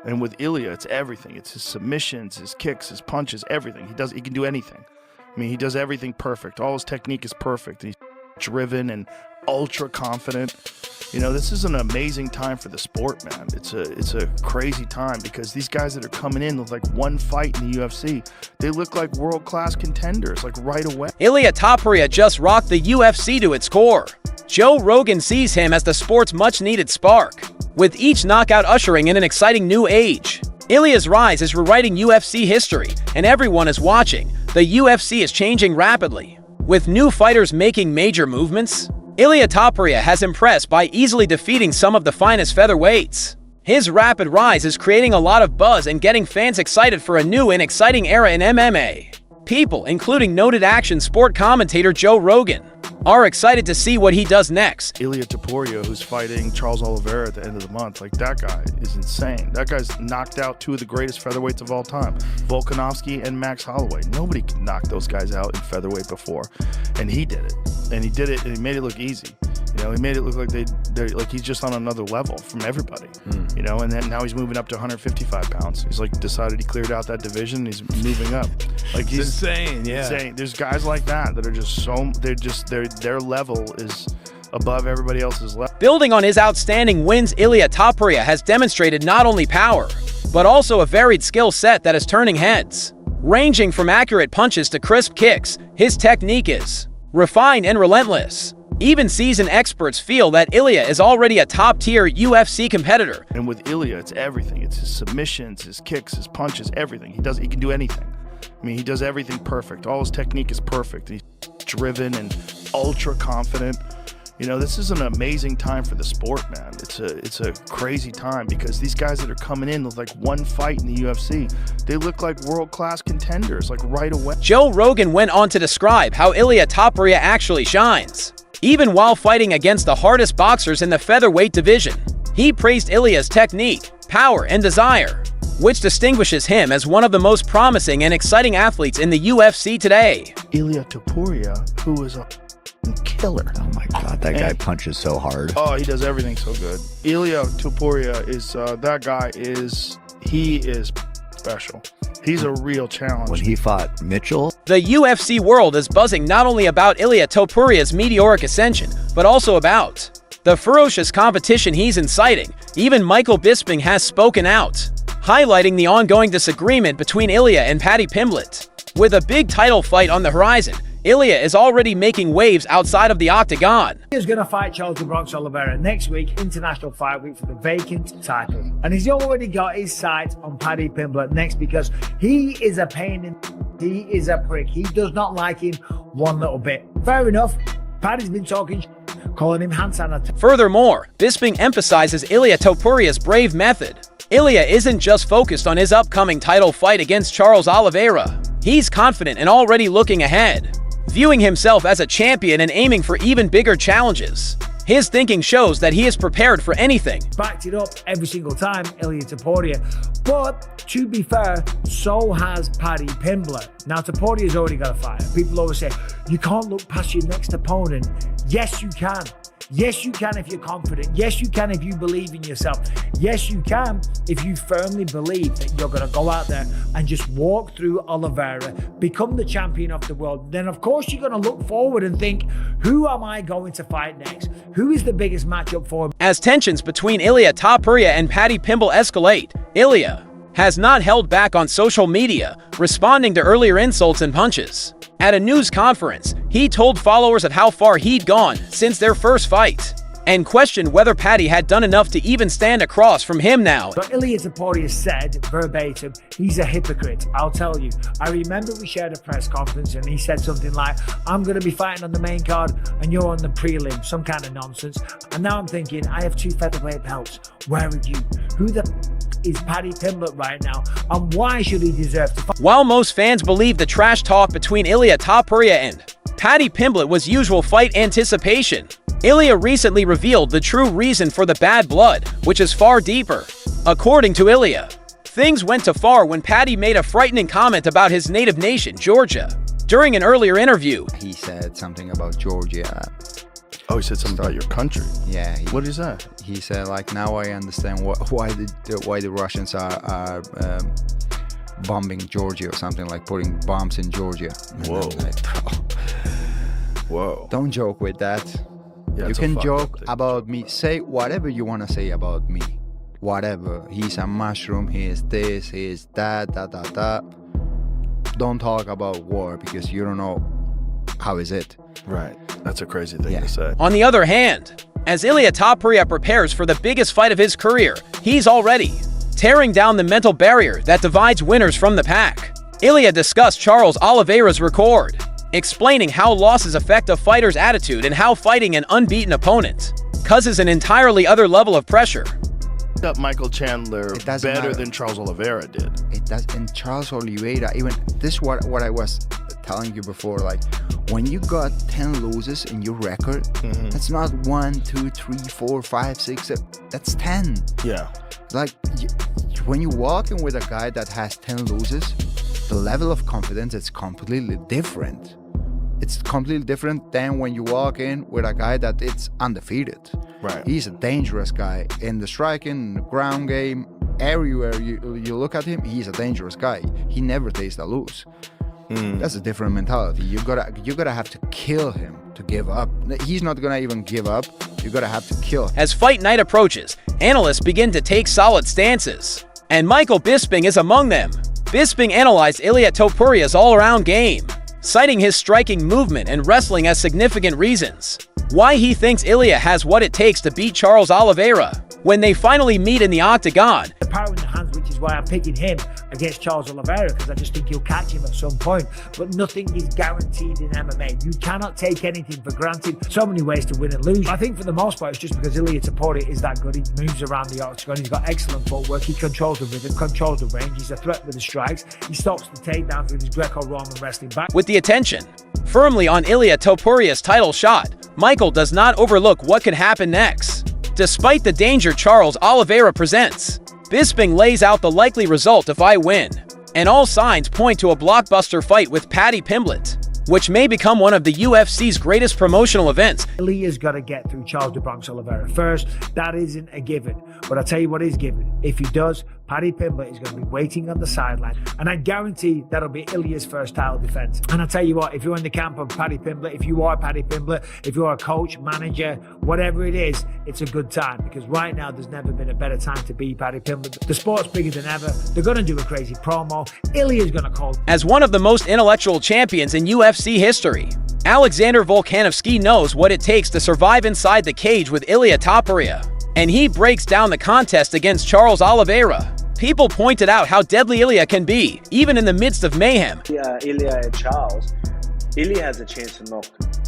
And with Ilia, it's everything. It's his submissions, his kicks, his punches, everything. He can do anything. I mean, he does everything perfect. All his technique is perfect. He's driven and ultra confident. You know, this is an amazing time for the sport, man. It's a crazy time because these guys that are coming in with like one fight in the UFC, they look like world-class contenders, like right away. Ilia Topuria just rocked the UFC to its core. Joe Rogan sees him as the sport's much-needed spark, with each knockout ushering in an exciting new age. Ilia's rise is rewriting UFC history, and everyone is watching. The UFC is changing rapidly, with new fighters making major movements. Ilia Topuria has impressed by easily defeating some of the finest featherweights. His rapid rise is creating a lot of buzz and getting fans excited for a new and exciting era in MMA. People, including noted action sport commentator Joe Rogan, are excited to see what he does next. Ilia Topuria, who's fighting Charles Oliveira at the end of the month, like that guy is insane. That guy's knocked out two of the greatest featherweights of all time, Volkanovski and Max Holloway. Nobody could knock those guys out in featherweight before, and he did it. And he did it, and he made it look easy. You know, he made it look like they're like he's just on another level from everybody. You know, and then now he's moving up to 155 pounds. He's like decided he cleared out that division. And he's moving up. Like he's insane. Yeah, insane. There's guys like that are just so their level is above everybody else's level. Building on his outstanding wins, Ilia Topuria has demonstrated not only power, but also a varied skill set that is turning heads. Ranging from accurate punches to crisp kicks, his technique is refined and relentless. Even seasoned experts feel that Ilia is already a top-tier UFC competitor. And with Ilia, it's everything. It's his submissions, his kicks, his punches, everything. He can do anything. I mean, he does everything perfect. All his technique is perfect. He's driven and ultra confident. You know, this is an amazing time for the sport, man. It's a crazy time because these guys that are coming in with like one fight in the UFC, they look like world-class contenders, like right away. Joe Rogan went on to describe how Ilia Topuria actually shines. Even while fighting against the hardest boxers in the featherweight division, he praised Ilia's technique, power, and desire, which distinguishes him as one of the most promising and exciting athletes in the UFC today. Ilia Topuria, who is a killer. Oh my God, that guy punches so hard. Oh, he does everything so good. Ilia Topuria is, he is special. He's a real challenge. When he fought Mitchell, the UFC world is buzzing not only about Ilia Topuria's meteoric ascension, but also about the ferocious competition he's inciting. Even Michael Bisping has spoken out, highlighting the ongoing disagreement between Ilia and Paddy Pimblett. With a big title fight on the horizon, Ilia is already making waves outside of the octagon. He's going to fight Charles Oliveira next week, International Fight Week, for the vacant title. And he's already got his sights on Paddy Pimblett next because he is a pain in... He is a prick. He does not like him one little bit. Fair enough. Paddy's been talking, calling him hand sanitizer. Furthermore, Bisping emphasizes Ilia Topuria's brave method. Ilia isn't just focused on his upcoming title fight against Charles Oliveira. He's confident and already looking ahead, viewing himself as a champion and aiming for even bigger challenges. His thinking shows that he is prepared for anything. Backed it up every single time, Ilia Topuria. But to be fair, so has Paddy Pimblett. Now, Topuria's already got a fight. People always say, you can't look past your next opponent. Yes, you can. Yes, you can if you're confident. Yes, you can if you believe in yourself. Yes, you can if you firmly believe that you're going to go out there and just walk through Oliveira, become the champion of the world. Then, of course, you're going to look forward and think, who am I going to fight next? Who is the biggest matchup for him? As tensions between Ilia Topuria and Paddy Pimblett escalate, Ilia has not held back on social media, responding to earlier insults and punches. At a news conference, he told followers of how far he'd gone since their first fight, and questioned whether Paddy had done enough to even stand across from him now. But Ilia Topuria said, verbatim, he's a hypocrite. I'll tell you. I remember we shared a press conference and he said something like, I'm going to be fighting on the main card and you're on the prelim, some kind of nonsense. And now I'm thinking, I have 2 featherweight belts. Where are you? Who the is Paddy Pimblett right now, and why should he deserve to fight? While most fans believe the trash talk between Ilia Topuria and Paddy Pimblett was usual fight anticipation, Ilia recently revealed the true reason for the bad blood, which is far deeper. According to Ilia, things went too far when Paddy made a frightening comment about his native nation, Georgia. During an earlier interview, he said something about Georgia. Oh, he said something about your country. Yeah. What did he say? He said, like, now I understand why the Russians are bombing Georgia or something, like putting bombs in Georgia. Whoa. Like, Whoa. don't joke with that. Yeah, You it's a can fucked joke up thing. about me. Say whatever you want to say about me. Whatever. He's a mushroom. He is this. He is that. Don't talk about war because you don't know how is it. Right. That's a crazy thing Yeah. to say. On the other hand, as Ilia Topuria prepares for the biggest fight of his career, he's already tearing down the mental barrier that divides winners from the pack. Ilia discussed Charles Oliveira's record, explaining how losses affect a fighter's attitude and how fighting an unbeaten opponent causes an entirely other level of pressure. Up Michael Chandler It doesn't better matter. than Charles Oliveira did. It does. And Charles Oliveira, even this what I was telling you before, like when you got 10 losses in your record, that's not 1, 2, 3, 4, 5, 6, 7, that's 10. Yeah. Like when you walk in with a guy that has 10 losses, the level of confidence is completely different. It's completely different than when you walk in with a guy that it's undefeated. Right. He's a dangerous guy in the striking, in the ground game, everywhere you look at him, he's a dangerous guy. He never takes a lose. That's a different mentality. You gotta have to kill him to give up. He's not gonna even give up. You gotta have to kill him. As fight night approaches, analysts begin to take solid stances, and Michael Bisping is among them. Bisping analyzed Ilia Topuria's all-around game, citing his striking movement and wrestling as significant reasons why he thinks Ilia has what it takes to beat Charles Oliveira when they finally meet in the octagon. The power in the hands, which is why I'm picking him against Charles Oliveira, because I just think he'll catch him at some point. But nothing is guaranteed in MMA. You cannot take anything for granted. So many ways to win and lose. I think for the most part, it's just because Ilia Topuria is that good. He moves around the octagon. He's got excellent footwork. He controls the rhythm, controls the range. He's a threat with the strikes. He stops the takedowns with his Greco-Roman wrestling back. With the attention firmly on Ilia Topuria's title shot, Michael does not overlook what could happen next. Despite the danger Charles Oliveira presents, Bisping lays out the likely result if I win, and all signs point to a blockbuster fight with Paddy Pimblett, which may become one of the UFC's greatest promotional events. Ilia's got to get through Charles the Bronx Oliveira first. That isn't a given. But I'll tell you what is given. If he does, Paddy Pimblett is going to be waiting on the sideline. And I guarantee that'll be Ilia's first title defense. And I'll tell you what, if you're in the camp of Paddy Pimblett, if you are Paddy Pimblett, if you're a coach, manager, whatever it is, it's a good time. Because right now, there's never been a better time to be Paddy Pimblett. The sport's bigger than ever. They're going to do a crazy promo. Ilia's going to call. As one of the most intellectual champions in UFC history, Alexander Volkanovski knows what it takes to survive inside the cage with Ilia Topuria, and he breaks down the contest against Charles Oliveira. People pointed out how deadly Ilia can be, even in the midst of mayhem. Ilia and Charles, Ilia has a chance to knock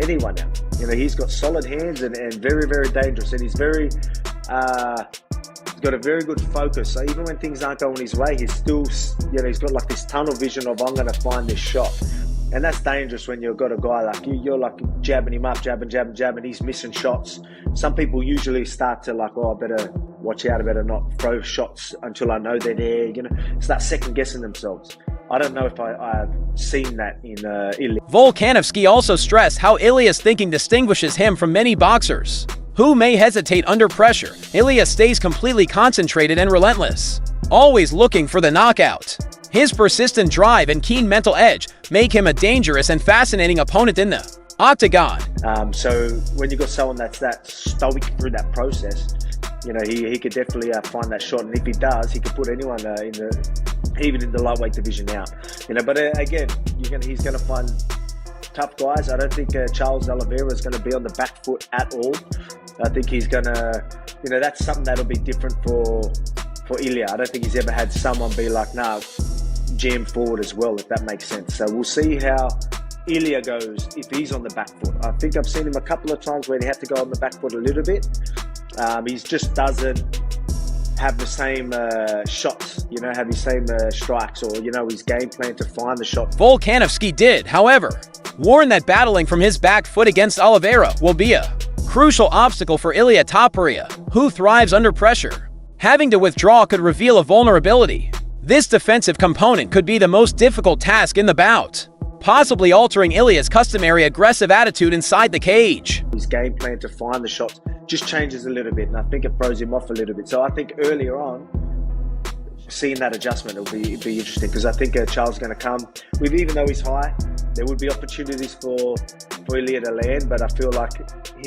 anyone out. You know, he's got solid hands and very, very dangerous, and he's very, he's got a very good focus. So even when things aren't going his way, he's still, you know, he's got like this tunnel vision of, I'm going to find this shot. And that's dangerous when you've got a guy like you. You're like jabbing him up, jabbing. He's missing shots. Some people usually start to like, oh, I better watch out. I better not throw shots until I know they're there. You know, start second guessing themselves. I don't know if I've seen that in Ilia. Volkanovski also stressed how Ilia's thinking distinguishes him from many boxers who may hesitate under pressure. Ilia stays completely concentrated and relentless, always looking for the knockout. His persistent drive and keen mental edge make him a dangerous and fascinating opponent in the octagon. So when you've got someone that's that stoic through that process, you know, he could definitely find that shot. And if he does, he could put anyone even in the lightweight division out. You know, but again, he's going to find tough guys. I don't think Charles Oliveira is going to be on the back foot at all. I think he's going to, you know, that's something that'll be different for Ilia. I don't think he's ever had someone be like, nah, jam forward as well, if that makes sense. So we'll see how Ilia goes if he's on the back foot. I think I've seen him a couple of times where he had to go on the back foot a little bit. He just doesn't have the same shots, you know, have his same strikes or, you know, his game plan to find the shot. Volkanovski did, however, warn that battling from his back foot against Oliveira will be a crucial obstacle for Ilia Topuria, who thrives under pressure. Having to withdraw could reveal a vulnerability. This defensive component could be the most difficult task in the bout. possibly altering Ilia's customary aggressive attitude inside the cage. His game plan to find the shots just changes a little bit, and I think it throws him off a little bit. So I think earlier on, seeing that adjustment will be interesting, because I think Charles is going to come with, even though he's high, there would be opportunities for Ilia to land, but I feel like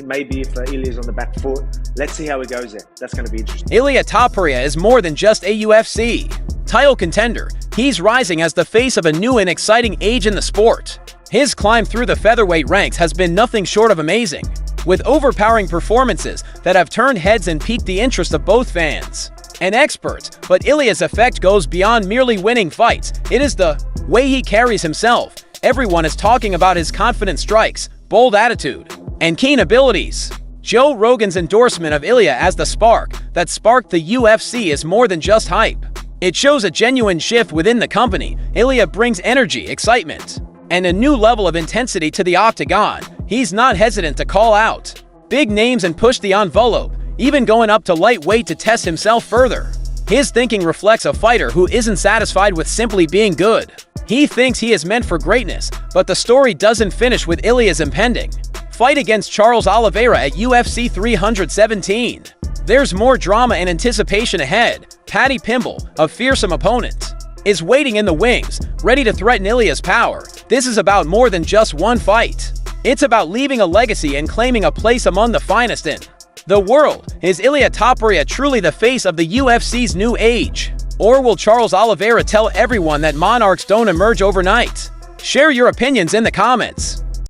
maybe if Ilia's on the back foot, let's see how he goes there. That's going to be interesting. Ilia Topuria is more than just a UFC title contender. He's rising as the face of a new and exciting age in the sport. His climb through the featherweight ranks has been nothing short of amazing, with overpowering performances that have turned heads and piqued the interest of both fans and experts. But Ilia's effect goes beyond merely winning fights. It is the way he carries himself. Everyone is talking about his confident strikes, bold attitude, and keen abilities. Joe Rogan's endorsement of Ilia as the spark that sparked the UFC is more than just hype. It shows a genuine shift within the company. Ilia brings energy, excitement, and a new level of intensity to the octagon. He's not hesitant to call out big names and push the envelope, even going up to lightweight to test himself further. His thinking reflects a fighter who isn't satisfied with simply being good. He thinks he is meant for greatness, but the story doesn't finish with Ilia's impending fight against Charles Oliveira at UFC 317. There's more drama and anticipation ahead. Paddy Pimble, a fearsome opponent, is waiting in the wings, ready to threaten Ilia's power. This is about more than just one fight. It's about leaving a legacy and claiming a place among the finest in the world. Is Ilia Topuria truly the face of the UFC's new age? Or will Charles Oliveira tell everyone that monarchs don't emerge overnight? Share your opinions in the comments.